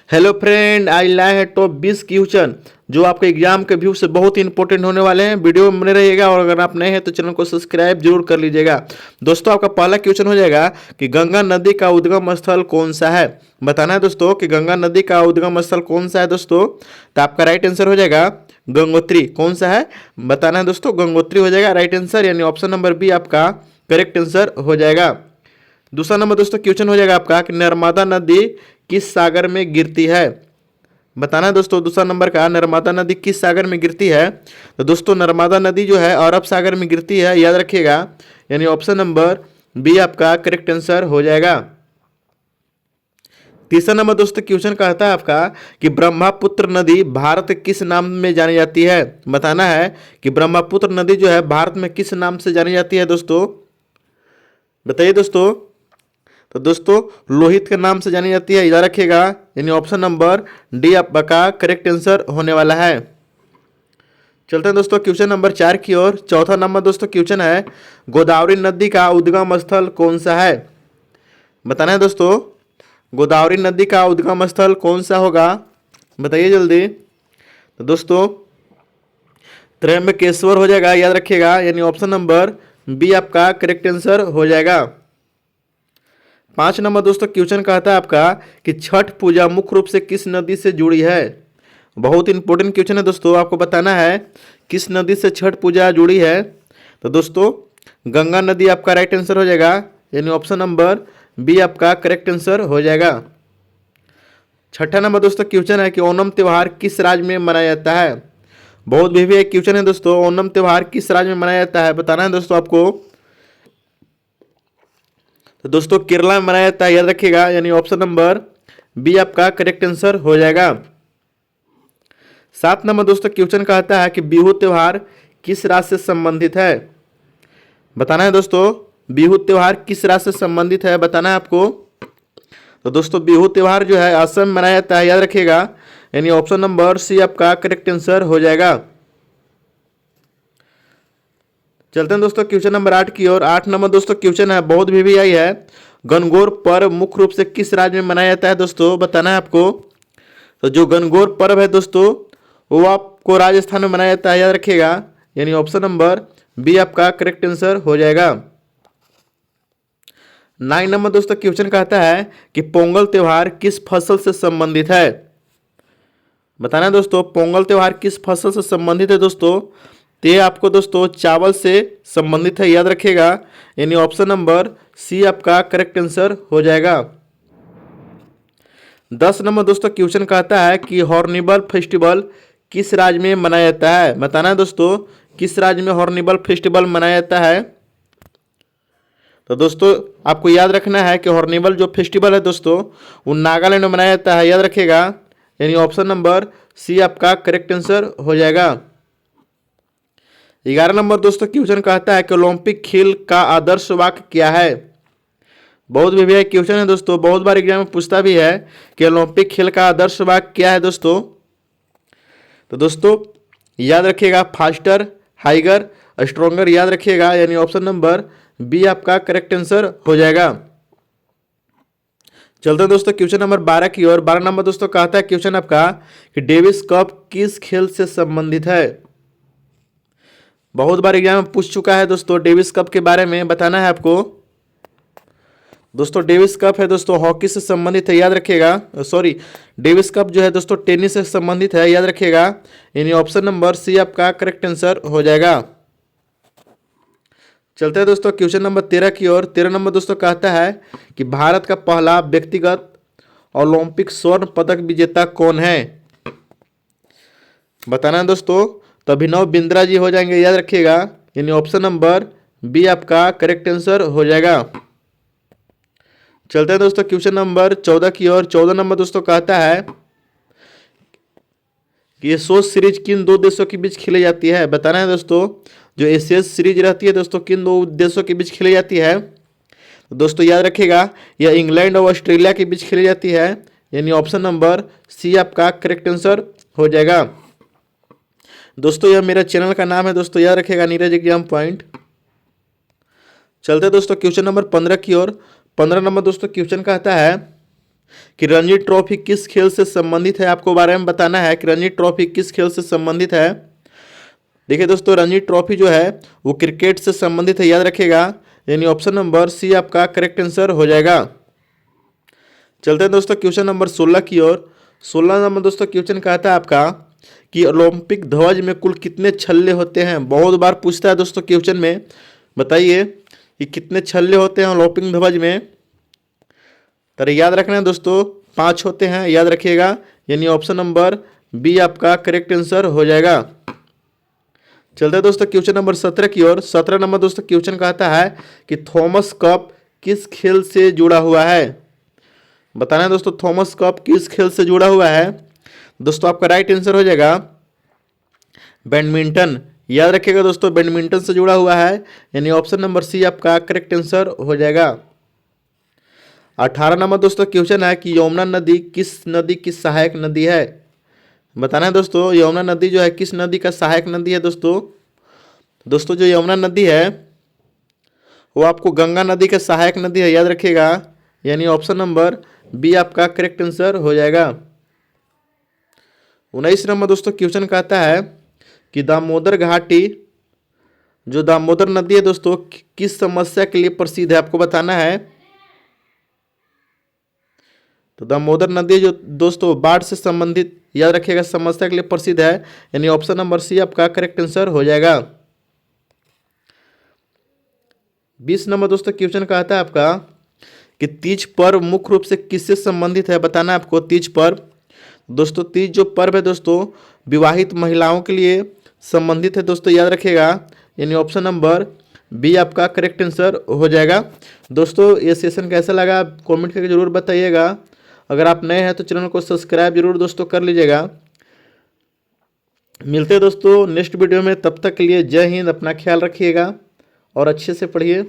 Hello friend, आज लाए हैं टॉप 20 क्वेश्चन जो आपके एग्जाम के व्यू से बहुत ही इंपॉर्टेंट होने वाले हैं। वीडियो में बने रहिएगा और अगर आप नए हैं तो चैनल को सब्सक्राइब जरूर कर लीजिएगा। दोस्तों, आपका पहला क्वेश्चन हो जाएगा कि गंगा नदी का उद्गम स्थल कौन सा है। बताना है दोस्तों कि गंगा नदी का उद्गम स्थल कौन सा है दोस्तों। तो आपका राइट आंसर हो जाएगा गंगोत्री। कौन सा है बताना है दोस्तों, गंगोत्री हो जाएगा राइट आंसर, यानी ऑप्शन नंबर बी आपका करेक्ट आंसर हो जाएगा। दूसरा नंबर दोस्तों क्वेश्चन हो जाएगा आपका कि नर्मदा नदी किस सागर में गिरती है। बताना है दोस्तों दूसरा नंबर का, नर्मदा नदी किस सागर में गिरती है। तो दोस्तों नर्मदा नदी जो है अरब सागर में गिरती है, याद रखिएगा, यानी ऑप्शन नंबर बी आपका करेक्ट आंसर हो जाएगा। तीसरा नंबर दोस्तों क्वेश्चन कहता है आपका कि ब्रह्मपुत्र नदी भारत के किस नाम में जानी जाती है। बताना है कि ब्रह्मपुत्र नदी जो है भारत में किस नाम से जानी जाती है दोस्तों, बताइए दोस्तों। तो दोस्तों लोहित के नाम से जानी जाती है, याद रखिएगा, यानी ऑप्शन नंबर डी आपका करेक्ट आंसर होने वाला है। चलते हैं दोस्तों क्वेश्चन नंबर 4 की ओर। चौथा नंबर दोस्तों क्वेश्चन है गोदावरी नदी का उद्गम स्थल कौन सा है। बताना है दोस्तों गोदावरी नदी का उद्गम स्थल कौन सा होगा, बताइए जल्दी। तो दोस्तों त्र्यंबकेश्वर हो जाएगा, याद रखिएगा, यानी ऑप्शन नंबर बी आपका करेक्ट आंसर हो जाएगा। 5 नंबर दोस्तों क्वेश्चन कहता है आपका कि छठ पूजा मुख्य रूप से किस नदी से जुड़ी है। बहुत इंपॉर्टेंट क्वेश्चन है दोस्तों, आपको बताना है किस नदी से छठ पूजा जुड़ी है। तो दोस्तों गंगा नदी आपका राइट आंसर हो जाएगा, यानी ऑप्शन नंबर बी आपका करेक्ट आंसर हो जाएगा। छठा नंबर दोस्तों क्वेश्चन है कि ओणम त्यौहार किस राज्य में मनाया जाता है। बहुत भी एक क्वेश्चन है दोस्तों, ओणम त्यौहार किस राज्य में मनाया जाता है, बताना है दोस्तों आपको। तो दोस्तों केरला में मनाया जाता है, याद रखिएगा, यानी ऑप्शन नंबर बी आपका करेक्ट आंसर हो जाएगा। 7 नंबर दोस्तों क्वेश्चन कहता है कि बिहू त्योहार किस राज्य से संबंधित है। बताना है दोस्तों बिहू त्योहार किस राज्य से संबंधित है, बताना है आपको। तो दोस्तों बिहू त्योहार जो है असम में मनाया जाता है, याद रखिएगा, यानी ऑप्शन नंबर सी आपका करेक्ट आंसर हो जाएगा। चलते हैं दोस्तों क्वेश्चन नंबर 8 की ओर। 8 नंबर दोस्तों क्वेश्चन है बहुत भी आई है, गणगौर पर्व मुख्य रूप से किस राज्य में मनाया जाता है दोस्तों, बताना है आपको। तो जो गणगौर पर्व है दोस्तों वो आपको राजस्थान में मनाया जाता है, याद रखिएगा, यानी ऑप्शन नंबर बी आपका करेक्ट आंसर हो जाएगा। 9 नंबर दोस्तों क्वेश्चन कहता है कि पोंगल त्योहार किस फसल से संबंधित है। बताना है दोस्तों पोंगल त्योहार किस फसल से संबंधित है दोस्तों। तो ये आपको दोस्तों चावल से संबंधित है, याद रखिएगा, यानी ऑप्शन नंबर सी आपका करेक्ट आंसर हो जाएगा। 10 नंबर दोस्तों क्वेश्चन कहता है कि हॉर्निबल फेस्टिवल किस राज्य में मनाया जाता है। बताना है दोस्तों किस राज्य में हॉर्निबल फेस्टिवल मनाया जाता है। तो दोस्तों आपको याद रखना है कि हॉर्निबल जो फेस्टिवल है दोस्तों वो नागालैंड में मनाया जाता है, याद रखिएगा, यानी ऑप्शन नंबर सी आपका करेक्ट आंसर हो जाएगा। 11 नंबर दोस्तों क्वेश्चन कहता है कि ओलंपिक खेल का आदर्श वाक्य क्या है। बहुत भी क्वेश्चन है दोस्तों, बहुत बार एग्जाम में पूछता भी है कि ओलंपिक खेल का आदर्श वाक्य क्या है दोस्तों। तो दोस्तों याद रखिएगा फास्टर, हाइगर, स्ट्रोंगर, याद रखिएगा, यानी ऑप्शन नंबर बी आपका करेक्ट आंसर हो जाएगा। चलते हैं दोस्तों क्वेश्चन नंबर 12 की ओर। 12 नंबर दोस्तों कहता है क्वेश्चन आपका कि डेविस कप किस खेल से संबंधित है। बहुत बार एग्जाम में पूछ चुका है दोस्तों डेविस कप के बारे में, बताना है आपको। दोस्तों डेविस कप है दोस्तों हॉकी से संबंधित है, याद रखिएगा, सॉरी डेविस कप जो है दोस्तों टेनिस से संबंधित है, याद रखिएगा, यानी ऑप्शन नंबर सी आपका करेक्ट आंसर हो जाएगा। चलते हैं दोस्तों क्वेश्चन नंबर 13 की ओर। 13 नंबर दोस्तों कहता है कि भारत का पहला व्यक्तिगत ओलंपिक स्वर्ण पदक विजेता कौन है। बताना है दोस्तों तो अभिनव बिंद्रा जी हो जाएंगे, याद रखिएगा, यानी ऑप्शन नंबर बी आपका करेक्ट आंसर हो जाएगा। चलते हैं दोस्तों क्वेश्चन नंबर 14 की ओर। 14 नंबर दोस्तों कहता है कि एशेज सीरीज किन दो देशों के बीच खेली जाती है। बताना है दोस्तों जो एशेज सीरीज रहती है दोस्तों किन दो देशों के बीच खेली जाती है। तो दोस्तों याद रखिएगा यह इंग्लैंड और ऑस्ट्रेलिया के बीच खेली जाती है, यानी ऑप्शन नंबर सी आपका करेक्ट आंसर हो जाएगा। दोस्तों यह मेरा चैनल का नाम है दोस्तों, याद रखिएगा, नीरज एग्जाम पॉइंट। चलते दोस्तों क्वेश्चन नंबर 15 की ओर। 15 नंबर दोस्तों क्वेश्चन कहता है कि रणजी ट्रॉफी किस खेल से संबंधित है, आपको बारे में बताना है कि रणजी ट्रॉफी किस खेल से संबंधित है। देखिए दोस्तों, रणजी ट्रॉफी जो है वो क्रिकेट से संबंधित है, याद रखिएगा। यानी ऑप्शन नंबर सी आपका करेक्ट आंसर हो जाएगा। चलते हैं दोस्तों क्वेश्चन नंबर 16 की ओर। 16 नंबर दोस्तों क्वेश्चन कहता है आपका कि ओलंपिक ध्वज में कुल कितने छल्ले होते हैं। बहुत बार पूछता है दोस्तों क्वेश्चन में, बताइए कि कितने छल्ले होते हैं ओलंपिक ध्वज में। तो याद रखना है दोस्तों, 5 होते हैं, याद रखिएगा। यानी ऑप्शन नंबर बी आपका करेक्ट आंसर हो जाएगा। चलते हैं दोस्तों क्वेश्चन नंबर 17 की ओर। 17 नंबर दोस्तों क्वेश्चन कहता है कि थॉमस कप किस खेल से जुड़ा हुआ है। बताना है दोस्तों, थॉमस कप किस खेल से जुड़ा हुआ है। दोस्तों आपका राइट आंसर हो जाएगा बैडमिंटन। याद रखिएगा दोस्तों, बैडमिंटन से जुड़ा हुआ है। यानी ऑप्शन नंबर सी आपका करेक्ट आंसर हो जाएगा। 18 नंबर दोस्तों क्वेश्चन है कि यमुना नदी किस नदी की सहायक नदी है। बताना है दोस्तों, यमुना नदी जो है किस नदी का सहायक नदी है। दोस्तों जो यमुना नदी है वो आपको गंगा नदी का सहायक नदी है, याद रखिएगा। यानी ऑप्शन नंबर बी आपका करेक्ट आंसर हो जाएगा। 19 नंबर दोस्तों क्वेश्चन कहता है कि दामोदर घाटी जो दामोदर नदी है दोस्तों किस समस्या के लिए प्रसिद्ध है, आपको बताना है। तो दामोदर नदी जो दोस्तों बाढ़ से संबंधित, याद रखिएगा, समस्या के लिए प्रसिद्ध है। यानी ऑप्शन नंबर सी आपका करेक्ट आंसर हो जाएगा। 20 नंबर दोस्तों क्वेश्चन कहता है आपका कि तीज पर्व मुख्य रूप से किससे संबंधित है। बताना है आपको तीज पर्व। दोस्तों तीज जो पर्व है दोस्तों विवाहित महिलाओं के लिए संबंधित है दोस्तों, याद रखिएगा। यानी ऑप्शन नंबर बी आपका करेक्ट आंसर हो जाएगा। दोस्तों ये सेशन कैसा लगा कमेंट करके जरूर बताइएगा। अगर आप नए हैं तो चैनल को सब्सक्राइब जरूर दोस्तों कर लीजिएगा। मिलते हैं दोस्तों नेक्स्ट वीडियो में, तब तक के लिए जय हिंद, अपना ख्याल रखिएगा और अच्छे से पढ़िए।